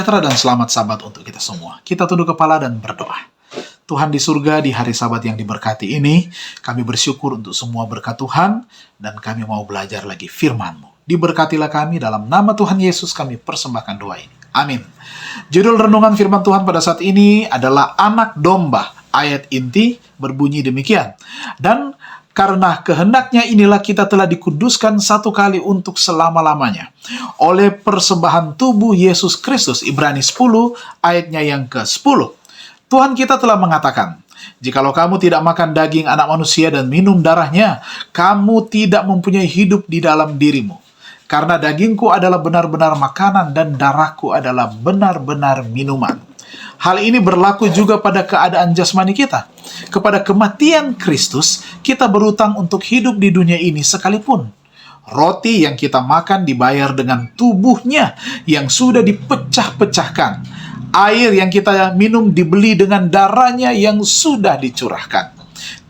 sejahtera dan selamat Sabat untuk kita semua. Kita tunduk kepala dan berdoa. Tuhan di surga, di hari Sabat yang diberkati ini, kami bersyukur untuk semua berkat Tuhan, dan kami mau belajar lagi firman-Mu. Diberkatilah kami, dalam nama Tuhan Yesus kami persembahkan doa ini. Amin. Judul renungan firman Tuhan pada saat ini adalah Anak Domba. Ayat inti berbunyi demikian. Dan karena kehendaknya inilah kita telah dikuduskan satu kali untuk selama-lamanya oleh persembahan tubuh Yesus Kristus. Ibrani 10 ayatnya yang ke-10. Tuhan kita telah mengatakan, jikalau kamu tidak makan daging anak manusia dan minum darahnya, kamu tidak mempunyai hidup di dalam dirimu. Karena dagingku adalah benar-benar makanan dan darahku adalah benar-benar minuman. Hal ini berlaku juga pada keadaan jasmani kita. Kepada kematian Kristus, kita berutang untuk hidup di dunia ini sekalipun. Roti yang kita makan dibayar dengan tubuhnya yang sudah dipecah-pecahkan. Air yang kita minum dibeli dengan darahnya yang sudah dicurahkan.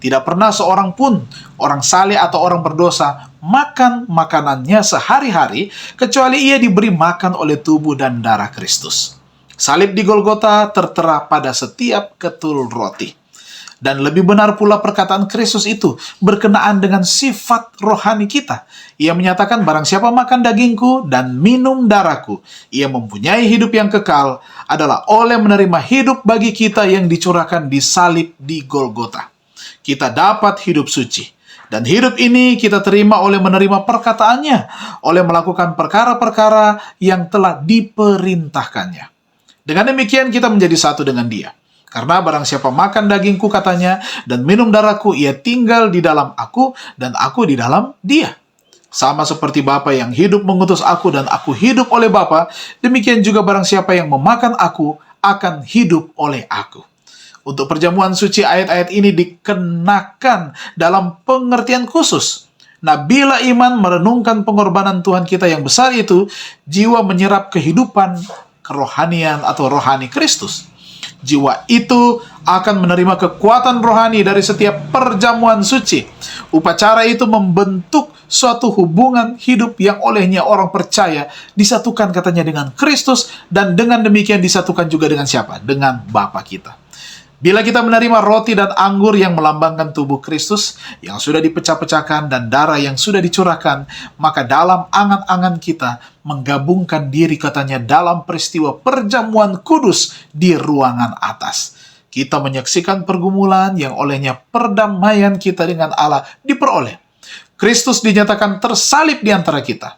Tidak pernah seorang pun, orang saleh atau orang berdosa, makan makanannya sehari-hari, kecuali ia diberi makan oleh tubuh dan darah Kristus. Salib di Golgota tertera pada setiap ketul roti. Dan lebih benar pula perkataan Kristus itu berkenaan dengan sifat rohani kita. Ia menyatakan, barang siapa makan dagingku dan minum darahku, ia mempunyai hidup yang kekal, adalah oleh menerima hidup bagi kita yang dicurahkan di salib di Golgota. Kita dapat hidup suci. Dan hidup ini kita terima oleh menerima perkataannya, oleh melakukan perkara-perkara yang telah diperintahkannya. Dengan demikian kita menjadi satu dengan Dia. Karena barang siapa makan dagingku, katanya, dan minum darahku, ia tinggal di dalam aku, dan aku di dalam dia. Sama seperti Bapa yang hidup mengutus aku, dan aku hidup oleh Bapa, demikian juga barang siapa yang memakan aku, akan hidup oleh aku. Untuk perjamuan suci, ayat-ayat ini dikenakan dalam pengertian khusus. Nah, bila iman merenungkan pengorbanan Tuhan kita yang besar itu, jiwa menyerap kehidupan kerohanian atau rohani Kristus. Jiwa itu akan menerima kekuatan rohani dari setiap perjamuan suci. Upacara itu membentuk suatu hubungan hidup yang olehnya orang percaya disatukan, katanya, dengan Kristus, dan dengan demikian disatukan juga dengan siapa? Dengan Bapa kita. Bila kita menerima roti dan anggur yang melambangkan tubuh Kristus yang sudah dipecah-pecahkan dan darah yang sudah dicurahkan, maka dalam angan-angan kita menggabungkan diri, katanya, dalam peristiwa perjamuan kudus di ruangan atas. Kita menyaksikan pergumulan yang olehnya perdamaian kita dengan Allah diperoleh. Kristus dinyatakan tersalib di antara kita.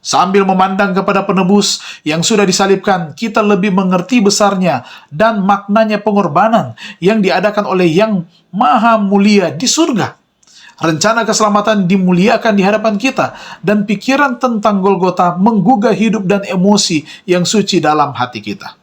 Sambil memandang kepada penebus yang sudah disalibkan, kita lebih mengerti besarnya dan maknanya pengorbanan yang diadakan oleh Yang Maha Mulia di surga. Rencana keselamatan dimuliakan di hadapan kita, dan pikiran tentang Golgota menggugah hidup dan emosi yang suci dalam hati kita.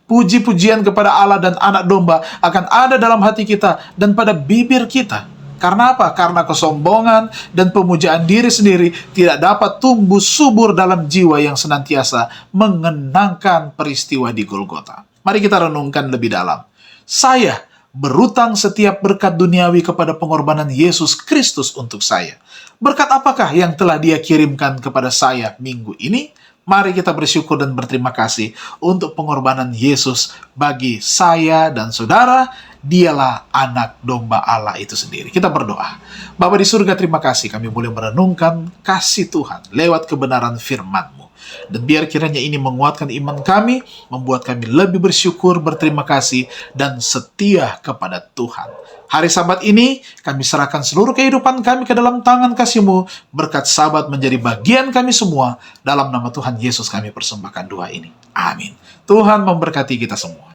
Puji-pujian kepada Allah dan Anak Domba akan ada dalam hati kita dan pada bibir kita. Karena apa? Karena kesombongan dan pemujaan diri sendiri tidak dapat tumbuh subur dalam jiwa yang senantiasa mengenangkan peristiwa di Golgota. Mari kita renungkan lebih dalam. Saya berutang setiap berkat duniawi kepada pengorbanan Yesus Kristus untuk saya. Berkat apakah yang telah Dia kirimkan kepada saya minggu ini? Mari kita bersyukur dan berterima kasih untuk pengorbanan Yesus bagi saya dan saudara. Dialah anak domba Allah itu sendiri. Kita berdoa. Bapa di surga, terima kasih kami boleh merenungkan kasih Tuhan lewat kebenaran firman-Mu. Dan biar kiranya ini menguatkan iman kami, membuat kami lebih bersyukur, berterima kasih, dan setia kepada Tuhan. Hari Sabat ini, kami serahkan seluruh kehidupan kami ke dalam tangan kasih-Mu. Berkat Sabat menjadi bagian kami semua. Dalam nama Tuhan Yesus kami persembahkan doa ini. Amin. Tuhan memberkati kita semua.